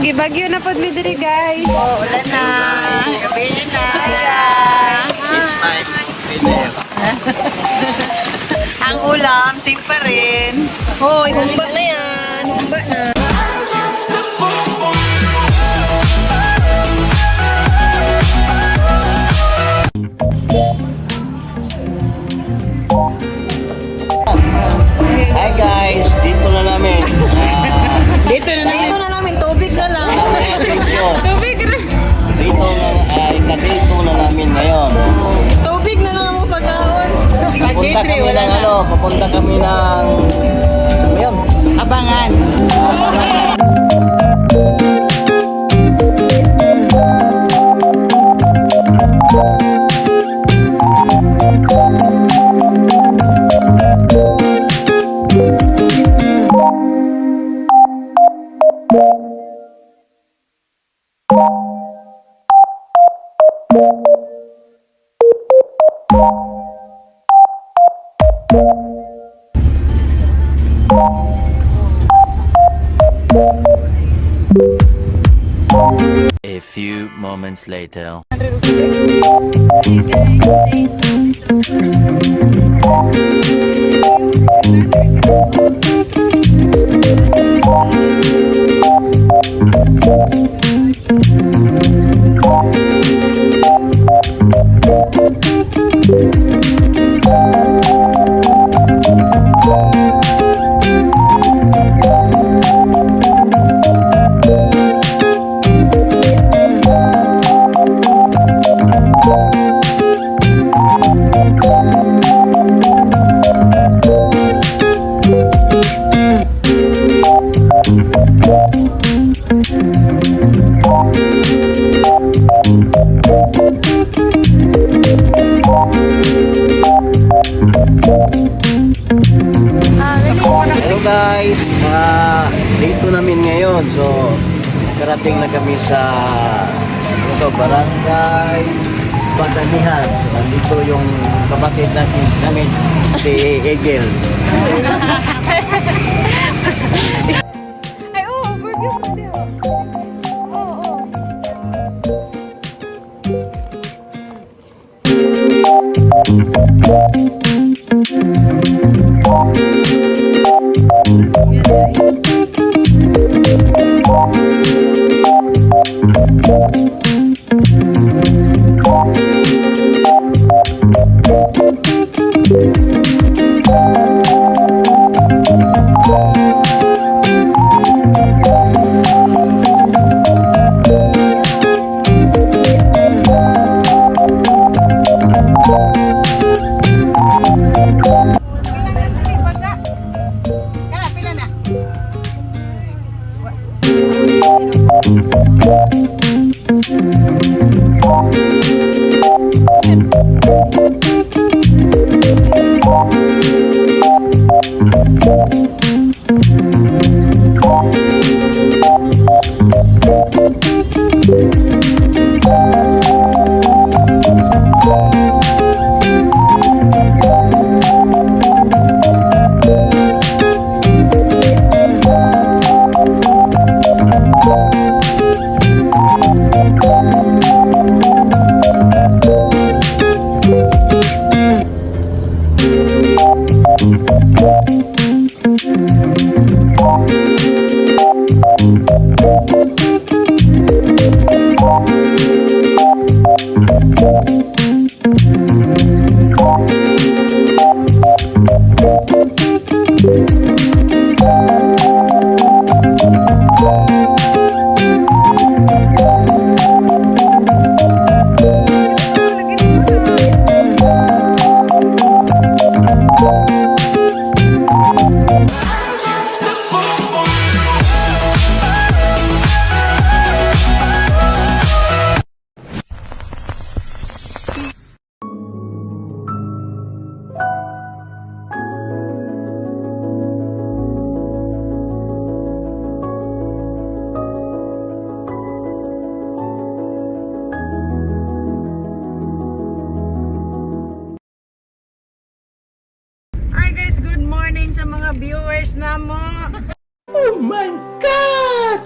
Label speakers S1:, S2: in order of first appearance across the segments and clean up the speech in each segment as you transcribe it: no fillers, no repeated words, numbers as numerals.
S1: Gibagyo na pod mi diri guys.
S2: Oh, ulan na. Gabi na.
S3: It's time. Dinner.
S2: Ang ulam, same pa rin.
S1: Hoy, humba na yan. Humba na.
S3: Hi guys, dito na namin.
S2: Dito na
S1: Dito na namin, tubig na lang.
S3: Dito.
S1: Tubig na.
S3: Dito na, dito na namin ngayon.
S1: Tubig na lang ang pagkaon.
S3: Papunta kami
S2: wala
S3: ng
S2: na.
S3: papunta kami ng ngayon.
S2: Abangan.
S4: A few moments later.
S3: Hello guys, dito namin ngayon. So, karating na kami sa Barangay Badanihan. Nandito yung kapatid namin, si Egel.
S1: Ay, oh, burger mo din. Oo, oo.
S2: Sa mga viewers na mo.
S3: Oh my God!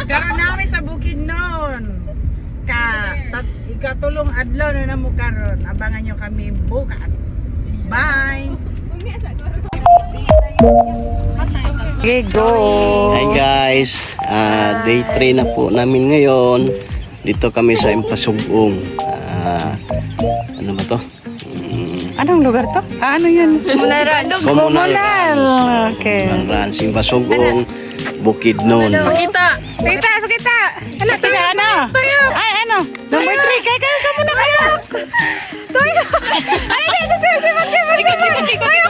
S2: Karon namin sa Bukidnon. Tas ikatulong adlaw na namo karon. Abangan nyo kami bukas. Bye. Okay, go.
S3: Hi guys, day 3 na po namin ngayon. Dito kami sa Impasugong. Ano ba to?
S2: Anong lugar to? Ano yun?
S3: Comunal.
S2: Okay.
S3: Comunal Impasugong, Bukidnon.
S1: Pakita! Pakita! Pakita! Ano?
S2: Sige, ano? Ay, ano? Number 3. Kaya muna kayo.
S1: Tuyo! Ay, dito siya! Sibat! Tuyo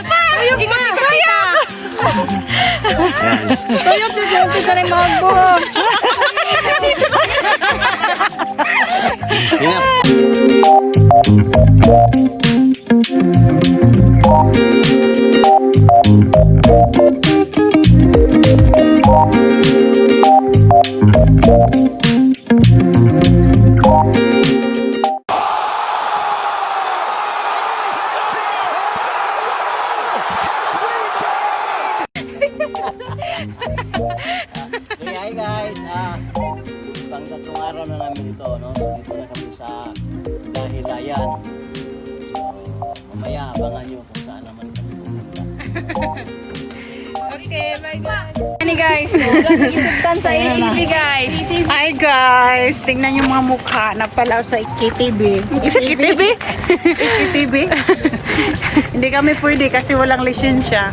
S1: pa! Tuyo pa! Tuyo! Tuyo! Tuyo! Tuyo na yung magbuhong!
S3: Hinap. Okay, hi guys. Pang tatlong araw na namin ito, no? Dito na kami sa Dahilayan. So, mamaya abangan nyo kung saan naman kami pupunta.
S1: Okay, bye guys! Ano guys? Huwag nag-isugtan sa ATV guys!
S2: Hi guys. Tingnan yung mga mukha na palaw sa IKTV.
S1: ATV?
S2: IKTV? Hindi kami pwede kasi walang lisensya.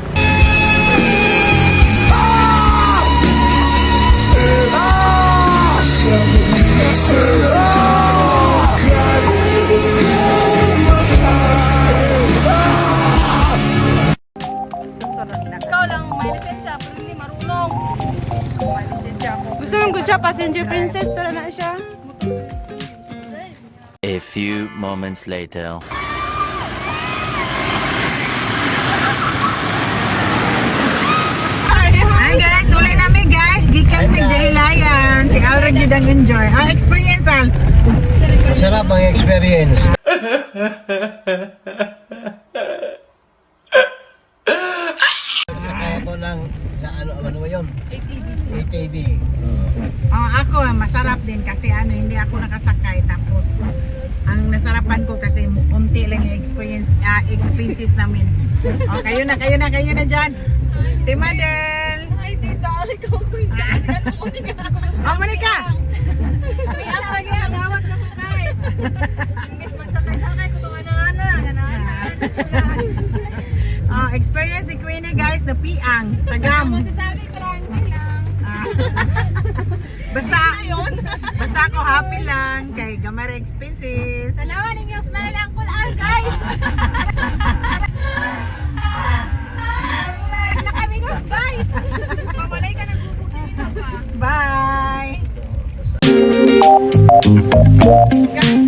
S2: Susunod na.
S1: Ikaw lang, may lisensya, pero hindi marunong.
S2: May lisensya ako.
S1: Gusto mong good siya, passenger princess, tara na siya.
S4: A few moments later.
S2: Hi guys, uli namin guys. Gikan may Dahilayan. Si Aura gyud ang enjoy. Ang experience Al.
S3: Masarap ang experience. Sakay ako ng ano ba yun? ATV.
S2: Ako masarap din kasi hindi ako nakasakay tapos ang nasarapan ko kasi konti lang yung expenses namin. Kayo na dyan. Si Madel. Ay, tita, ikaw ko yung Monica.
S1: May app lagi nagawat na po guys. Guys, magsakay-sakay ko itong ana-ana.
S2: Experience si Queenie guys na piang, tagam.
S1: Masasabi ko lang,
S2: Basta ako happy lang kay gamay expenses.
S1: Salamat ninyo, smile ang pulaan guys. Nakaminos guys. Pamalay ka nagbubog sa ina pa.
S2: Bye! Guys, ganyan.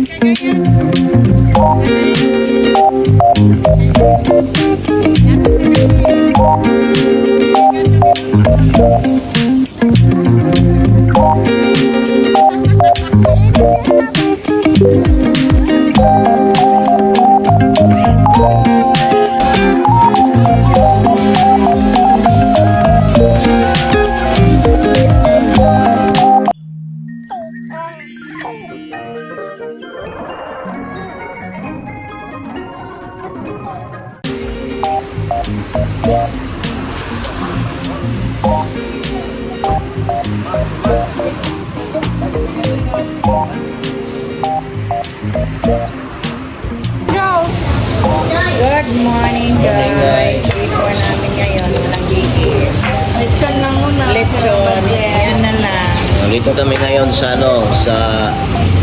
S2: Good morning guys. Before namin ngayon, walang gigis.
S1: Lechon lang muna.
S2: Lechon. Yan na lang.
S3: Dito kami ngayon sa sa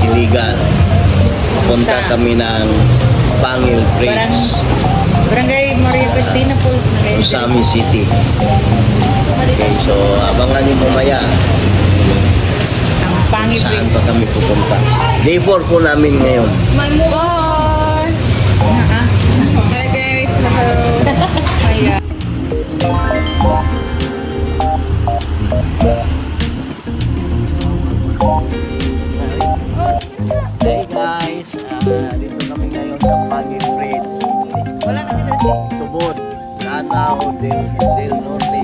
S3: Iligan. Punta
S2: Sa-
S3: kami ng Pangil Bridge,
S2: Barangay Maria Cristina po.
S3: Usami City. Okay, so abangan niyo mamaya
S2: Ang Pangil
S3: saan
S2: Bridge.
S3: pa kami pupunta. Day 4 po namin ngayon.
S1: My boy. Hi guys. Hello. Hiya.
S3: Hey guys, dito kami ngayon sa Pangil Bridge.
S2: Wala na kita si.
S3: Tubod, Lanao del Norte.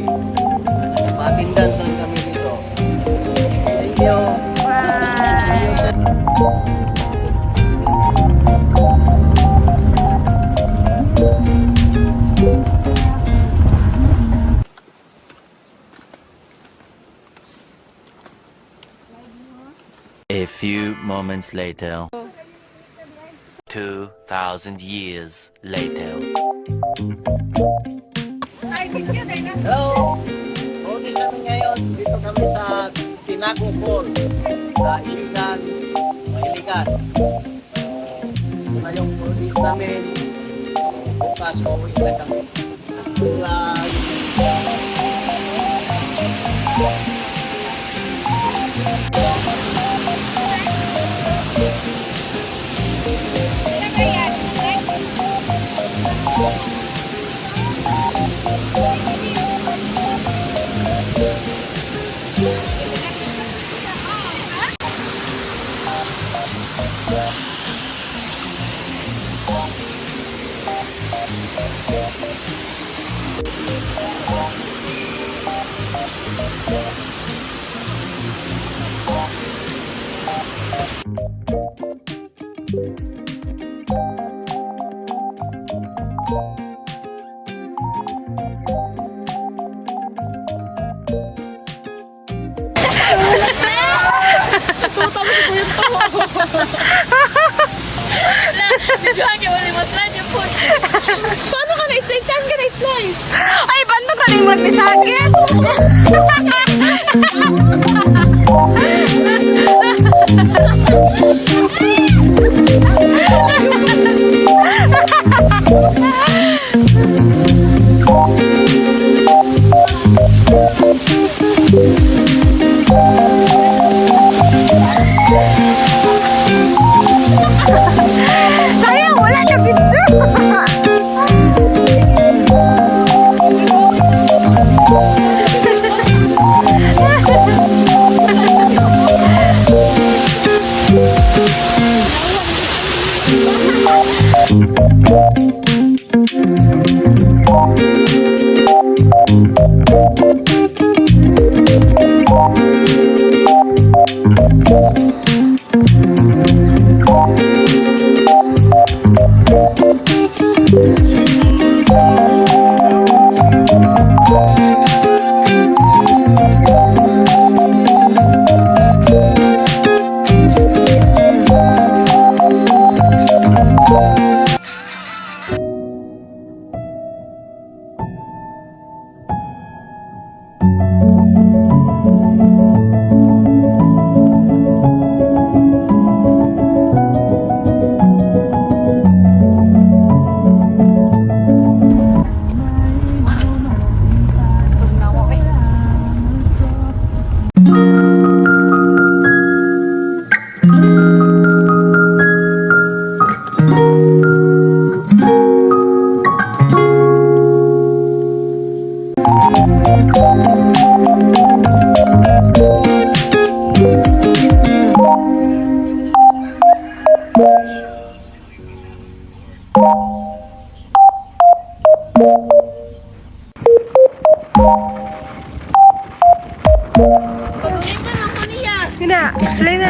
S3: Patindan saan kami dito?
S4: A few moments later. 2,000 years later.
S1: Ay, video tayo na.
S3: Hello! Produce kami ngayon. Dito kami sa Tinaco Fall. Sa Iligan, Mailigan. Ito na yung produce namin. Bukas, uuwi na kami.
S1: Paano ka na-slide? Saan ka na-slide? Ay, paano ka na-imot ni sakit? Sayang, wala na video.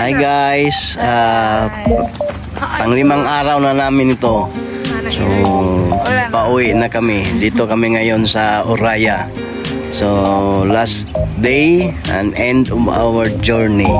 S3: Hi guys, pang-limang araw na namin ito. So, pauwi na kami. Dito kami ngayon sa Oraya. So, last day and end of our journey.